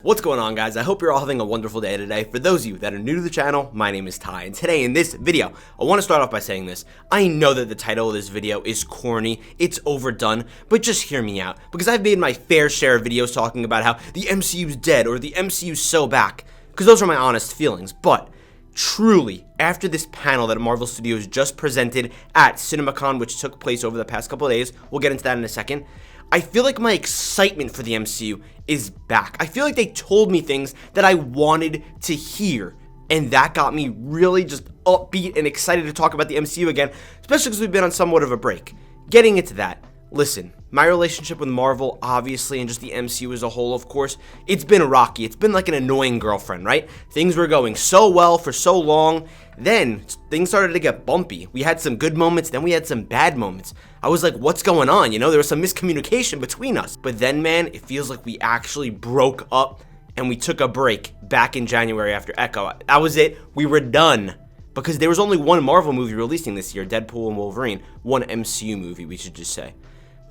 What's going on, guys? I hope you're all having a wonderful day today. For those of you that are new to the channel, my name is Ty, and today in this video, I want to start off by saying this. I know that the title of this video is corny, it's overdone, but just hear me out, because I've made my fair share of videos talking about how the MCU's dead or the MCU's so back, because those are my honest feelings. But truly, after this panel that Marvel Studios just presented at CinemaCon, which took place over the past couple of days, we'll get into that in a second, I feel like my excitement for the MCU is back. I feel like they told me things that I wanted to hear, and that got me really just upbeat and excited to talk about the MCU again, especially because we've been on somewhat of a break. Getting into that, listen, my relationship with Marvel, obviously, and just the MCU as a whole, of course, it's been rocky. It's been like an annoying girlfriend, right? Things were going so well for so long, then things started to get bumpy. We had some good moments, then we had some bad moments. I was like, what's going on? You know, there was some miscommunication between us. But then, man, it feels like we actually broke up and we took a break back in January after Echo. That was it. We were done. Because there was only one Marvel movie releasing this year, Deadpool and Wolverine. One MCU movie, we should just say.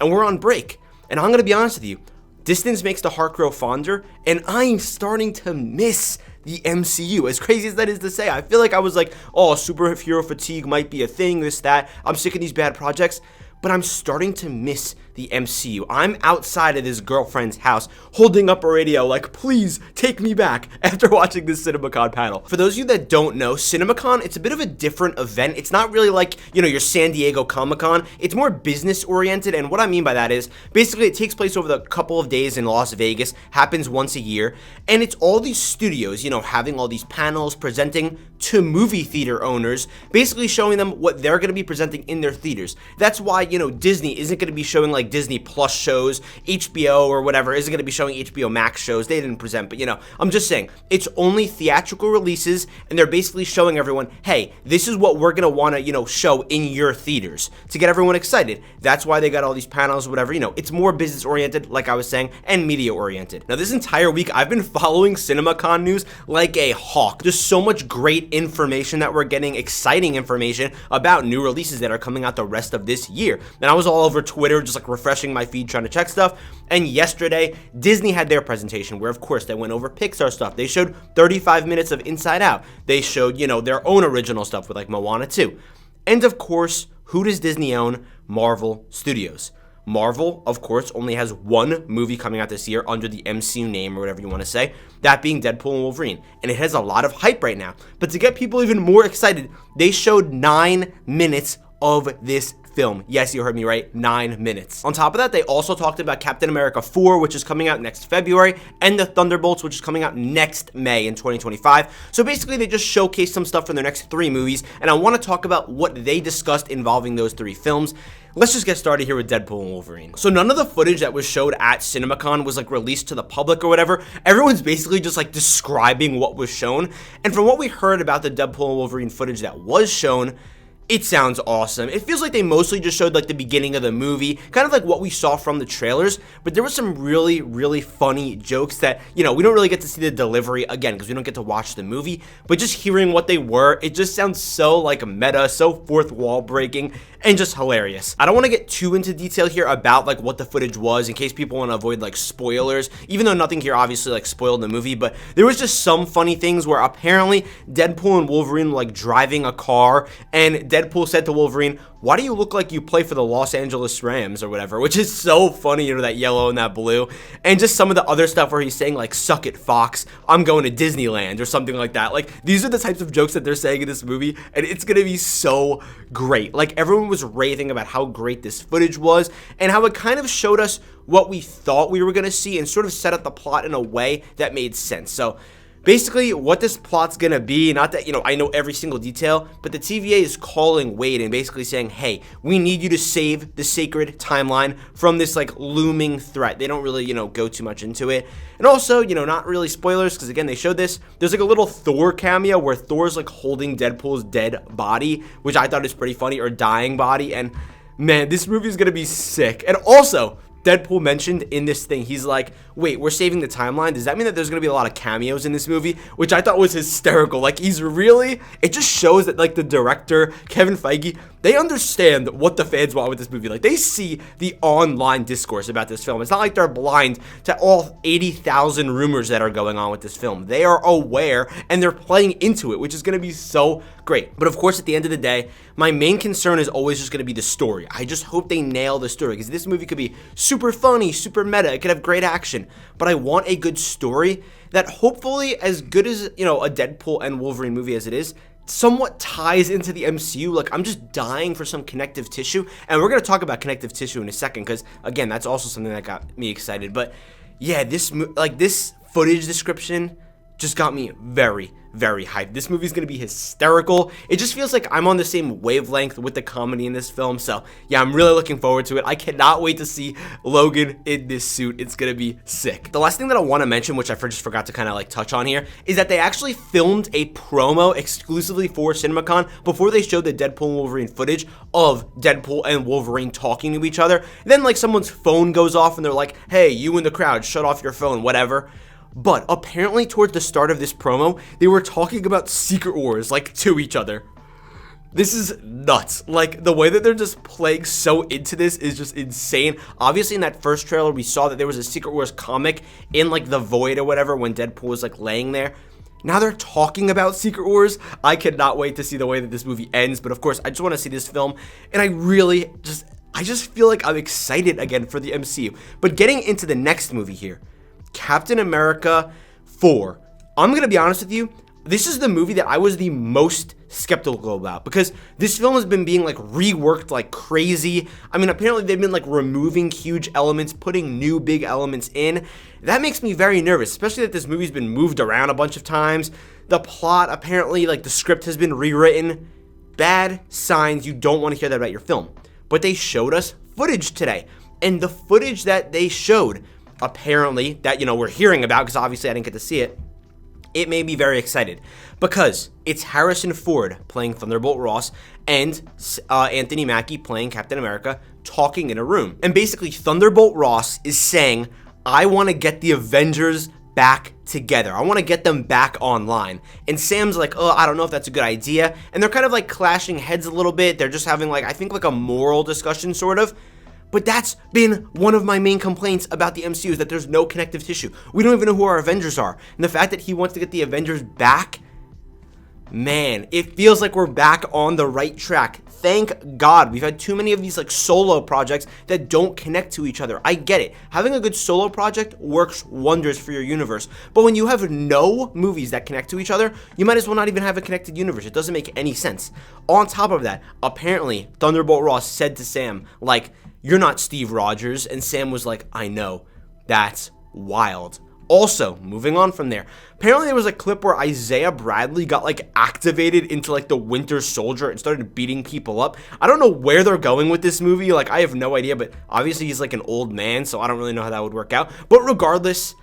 And we're on break. And I'm going to be honest with you, distance makes the heart grow fonder, and I'm starting to miss the MCU. As crazy as that is to say, I feel like I was like, oh, superhero fatigue might be a thing, this, that. I'm sick of these bad projects. But I'm starting to miss the MCU. I'm outside of this girlfriend's house holding up a radio like, please take me back, after watching this CinemaCon panel. For those of you that don't know, CinemaCon, it's a bit of a different event. It's not really like, you know, your San Diego Comic-Con. It's more business oriented, and what I mean by that is, basically it takes place over the couple of days in Las Vegas, happens once a year, and it's all these studios, you know, having all these panels, presenting to movie theater owners, basically showing them what they're going to be presenting in their theaters. That's why, you know, Disney isn't going to be showing like Disney Plus shows, HBO or whatever isn't going to be showing HBO Max shows. They didn't present, but you know, I'm just saying, it's only theatrical releases, and they're basically showing everyone, hey, this is what we're going to want to, you know, show in your theaters to get everyone excited. That's why they got all these panels, whatever, you know, it's more business oriented, like I was saying, and media oriented. Now, this entire week, I've been following CinemaCon news like a hawk. There's so much great information that we're getting, exciting information about new releases that are coming out the rest of this year. And I was all over Twitter, just like refreshing my feed, trying to check stuff. And yesterday, Disney had their presentation where, of course, they went over Pixar stuff. They showed 35 minutes of Inside Out. They showed, you know, their own original stuff with like Moana 2. And of course, who does Disney own? Marvel Studios. Marvel, of course, only has one movie coming out this year under the MCU name or whatever you want to say, that being Deadpool and Wolverine. And it has a lot of hype right now. But to get people even more excited, they showed 9 minutes of this film. Yes, you heard me right, 9 minutes. On top of that, they also talked about Captain America 4, which is coming out next February, and the Thunderbolts, which is coming out next May in 2025. So basically, they just showcased some stuff from their next 3 movies, and I want to talk about what they discussed involving those 3 films. Let's just get started here with Deadpool and Wolverine. So none of the footage that was showed at CinemaCon was like released to the public or whatever. Everyone's basically just like describing what was shown. And from what we heard about the Deadpool and Wolverine footage that was shown, it sounds awesome. It feels like they mostly just showed like the beginning of the movie, kind of like what we saw from the trailers, but there was some really, really funny jokes that, you know, we don't really get to see the delivery again because we don't get to watch the movie, but just hearing what they were, it just sounds so like meta, so fourth wall breaking, and just hilarious. I don't want to get too into detail here about like what the footage was in case people want to avoid like spoilers, even though nothing here obviously like spoiled the movie, but there was just some funny things where apparently Deadpool and Wolverine were like driving a car, and Deadpool said to Wolverine, why do you look like you play for the Los Angeles Rams or whatever, which is so funny, you know, that yellow and that blue, and just some of the other stuff where he's saying like, suck it, Fox, I'm going to Disneyland or something like that. Like, these are the types of jokes that they're saying in this movie, and it's gonna be so great. Like, everyone was raving about how great this footage was and how it kind of showed us what we thought we were gonna see and sort of set up the plot in a way that made sense. So basically, what this plot's gonna be, not that, you know, I know every single detail, but the TVA is calling Wade and basically saying, hey, we need you to save the sacred timeline from this, like, looming threat. They don't really, you know, go too much into it. And also, you know, not really spoilers, because, again, they showed this. There's, like, a little Thor cameo where Thor's, like, holding Deadpool's dead body, which I thought is pretty funny, or dying body, and man, this movie is gonna be sick. And also, Deadpool mentioned in this thing, he's like, wait, we're saving the timeline? Does that mean that there's gonna be a lot of cameos in this movie? Which I thought was hysterical. Like, it just shows that, like, the director, Kevin Feige, they understand what the fans want with this movie. Like, they see the online discourse about this film. It's not like they're blind to all 80,000 rumors that are going on with this film. They are aware, and they're playing into it, which is gonna be so great. But of course, at the end of the day, my main concern is always just gonna be the story. I just hope they nail the story, because this movie could be super funny, super meta, it could have great action, but I want a good story that hopefully, as good as, you know, a Deadpool and Wolverine movie as it is, somewhat ties into the MCU. Like, I'm just dying for some connective tissue, and we're gonna talk about connective tissue in a second, because again, that's also something that got me excited. But yeah, this footage description just got me very, very hyped. This movie's gonna be hysterical. It just feels like I'm on the same wavelength with the comedy in this film. So yeah, I'm really looking forward to it. I cannot wait to see Logan in this suit. It's gonna be sick. The last thing that I want to mention, which I just forgot to kind of like touch on here, is that they actually filmed a promo exclusively for CinemaCon before they showed the Deadpool and Wolverine footage of Deadpool and Wolverine talking to each other. Then like someone's phone goes off and they're like, hey, you in the crowd, shut off your phone, whatever. But apparently towards the start of this promo, they were talking about Secret Wars, like, to each other. This is nuts. Like, the way that they're just playing so into this is just insane. Obviously, in that first trailer, we saw that there was a Secret Wars comic in, like, the void or whatever when Deadpool was, like, laying there. Now they're talking about Secret Wars. I cannot wait to see the way that this movie ends. But, of course, I just want to see this film. And I just feel like I'm excited again for the MCU. But getting into the next movie here, Captain America 4. I'm gonna be honest with you, this is the movie that I was the most skeptical about, because this film has been being like reworked like crazy. I mean, apparently they've been like removing huge elements, putting new big elements in. That makes me very nervous, especially that this movie's been moved around a bunch of times. The plot, apparently, like the script has been rewritten. Bad signs. You don't want to hear that about your film. But they showed us footage today, and the footage that they showed, apparently, that, you know, we're hearing about, because obviously I didn't get to see it, it made me very excited, because it's Harrison Ford playing Thunderbolt Ross and Anthony Mackie playing Captain America talking in a room. And basically, Thunderbolt Ross is saying, I want to get the Avengers back together. I want to get them back online. And Sam's like, oh, I don't know if that's a good idea. And they're kind of like clashing heads a little bit. They're just having like, I think like a moral discussion sort of. But that's been one of my main complaints about the MCU, is that there's no connective tissue. We don't even know who our Avengers are. And the fact that he wants to get the Avengers back, man, it feels like we're back on the right track. Thank God. We've had too many of these like solo projects that don't connect to each other. I get it. Having a good solo project works wonders for your universe. But when you have no movies that connect to each other, you might as well not even have a connected universe. It doesn't make any sense. On top of that, apparently, Thunderbolt Ross said to Sam, like, you're not Steve Rogers. And Sam was like, I know. That's wild. Also, moving on from there, apparently there was a clip where Isaiah Bradley got like activated into like the Winter Soldier and started beating people up. I don't know where they're going with this movie. Like, I have no idea, but obviously he's like an old man, so I don't really know how that would work out. But regardless,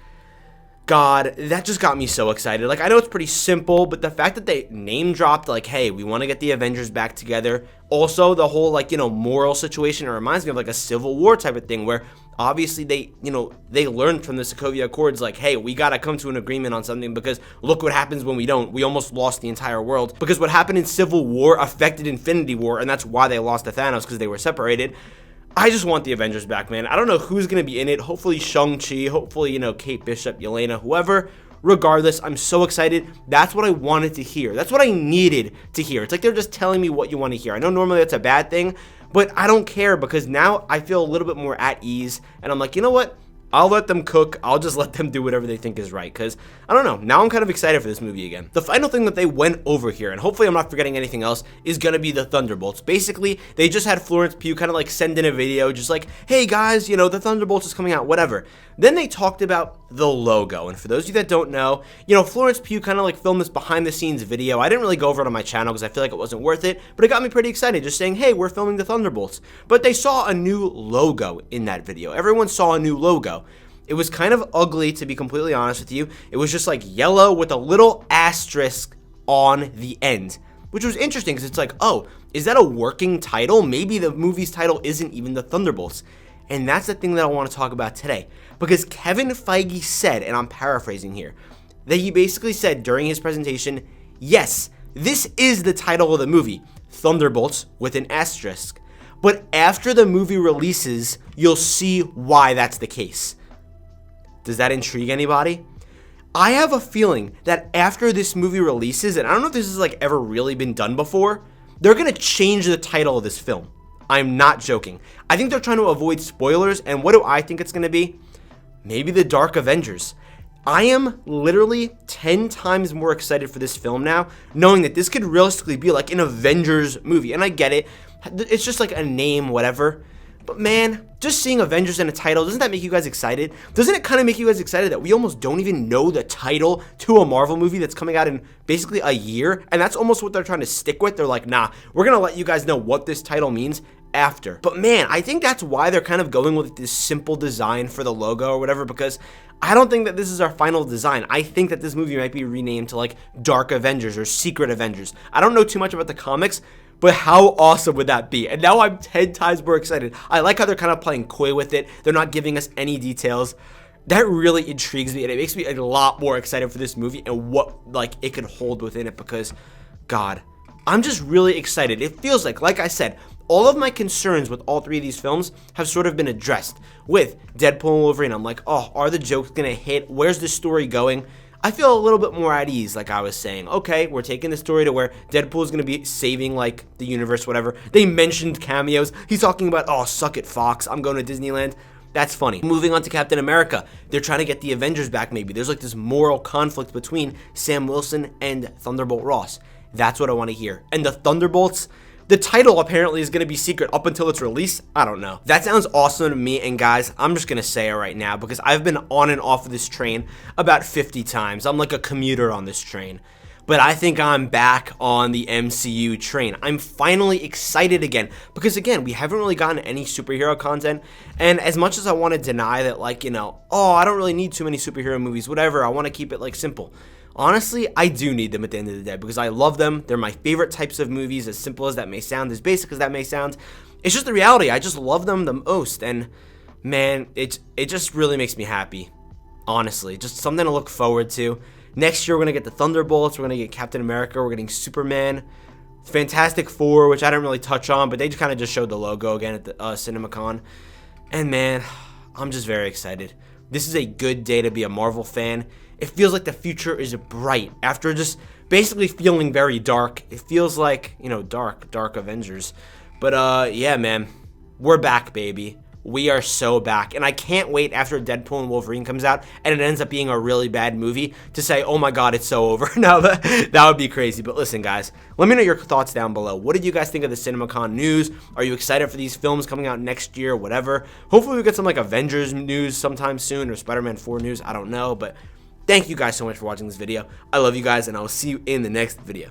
God, that just got me so excited. Like, I know it's pretty simple, but the fact that they name dropped, like, hey, we want to get the Avengers back together. Also, the whole, like, you know, moral situation, it reminds me of like a Civil War type of thing where obviously they, you know, they learned from the Sokovia Accords, like, hey, we got to come to an agreement on something, because look what happens when we don't. We almost lost the entire world, because what happened in Civil War affected Infinity War, and that's why they lost to Thanos, because they were separated. I just want the Avengers back, man. I don't know who's going to be in it. Hopefully Shang-Chi, hopefully, you know, Kate Bishop, Yelena, whoever. Regardless, I'm so excited. That's what I wanted to hear. That's what I needed to hear. It's like they're just telling me what you want to hear. I know normally that's a bad thing, but I don't care, because now I feel a little bit more at ease, and I'm like, you know what? I'll let them cook. I'll just let them do whatever they think is right, because I don't know. Now I'm kind of excited for this movie again. The final thing that they went over here, and hopefully I'm not forgetting anything else, is going to be the Thunderbolts. Basically, they just had Florence Pugh kind of like send in a video just like, hey guys, you know, the Thunderbolts is coming out, whatever. Then they talked about the logo, and for those of you that don't know, you know, Florence Pugh kind of like filmed this behind the scenes video. I didn't really go over it on my channel because I feel like it wasn't worth it, but it got me pretty excited just saying, hey, we're filming the Thunderbolts. But they saw a new logo in that video. Everyone saw a new logo. It was kind of ugly, to be completely honest with you. It was just like yellow with a little asterisk on the end, which was interesting because it's like, oh, is that a working title? Maybe the movie's title isn't even the Thunderbolts. And that's the thing that I want to talk about today. Because Kevin Feige said, and I'm paraphrasing here, that he basically said during his presentation, yes, this is the title of the movie, Thunderbolts with an asterisk. But after the movie releases, you'll see why that's the case. Does that intrigue anybody? I have a feeling that after this movie releases, and I don't know if this has like ever really been done before, they're going to change the title of this film. I'm not joking. I think they're trying to avoid spoilers, and what do I think it's going to be? Maybe the Dark Avengers. I am literally 10 times more excited for this film now, knowing that this could realistically be like an Avengers movie. And I get it. It's just like a name, whatever. But man, just seeing Avengers in a title, doesn't that make you guys excited? Doesn't it kind of make you guys excited that we almost don't even know the title to a Marvel movie that's coming out in basically a year? And that's almost what they're trying to stick with. They're like, nah, we're going to let you guys know what this title means after. But man, I think that's why they're kind of going with this simple design for the logo or whatever, because I don't think that this is our final design. I think that this movie might be renamed to like Dark Avengers or Secret Avengers. I don't know too much about the comics, but how awesome would that be? And now I'm 10 times more excited. I like how they're kind of playing coy with it. They're not giving us any details. That really intrigues me, and it makes me a lot more excited for this movie and what like it could hold within it, because God, I'm just really excited. It feels like I said, all of my concerns with all three of these films have sort of been addressed. With Deadpool and Wolverine, I'm like, oh, are the jokes gonna hit? Where's the story going? I feel a little bit more at ease, like I was saying. Okay, we're taking the story to where Deadpool is going to be saving, like, the universe, whatever. They mentioned cameos. He's talking about, oh, suck it, Fox. I'm going to Disneyland. That's funny. Moving on to Captain America. They're trying to get the Avengers back, maybe. There's, like, this moral conflict between Sam Wilson and Thunderbolt Ross. That's what I want to hear. And the Thunderbolts, the title apparently is going to be secret up until its release. I don't know. That sounds awesome to me, and guys, I'm just going to say it right now because I've been on and off of this train about 50 times. I'm like a commuter on this train. But I think I'm back on the MCU train. I'm finally excited again because, again, we haven't really gotten any superhero content. And as much as I want to deny that, like, you know, oh, I don't really need too many superhero movies, whatever, I want to keep it, like, simple. Honestly, I do need them at the end of the day because I love them. They're my favorite types of movies, as simple as that may sound, as basic as that may sound. It's just the reality. I just love them the most, and man, it just really makes me happy. Honestly, just something to look forward to. Next year, we're going to get the Thunderbolts, we're going to get Captain America, we're getting Superman, Fantastic Four, which I didn't really touch on, but they kind of just showed the logo again at the CinemaCon. And man, I'm just very excited. This is a good day to be a Marvel fan. It feels like the future is bright after just basically feeling very dark. It feels like, you know, dark Avengers. But yeah, man, we're back, baby. We are so back, and I can't wait after Deadpool and Wolverine comes out and it ends up being a really bad movie to say, oh my God, it's so over. Now that would be crazy. But listen, guys, let me know your thoughts down below. What did you guys think of the CinemaCon news? Are you excited for these films coming out next year, whatever? Hopefully we get some like Avengers news sometime soon, or Spider-Man 4 news. I don't know, but thank you guys so much for watching this video. I love you guys, and I will see you in the next video.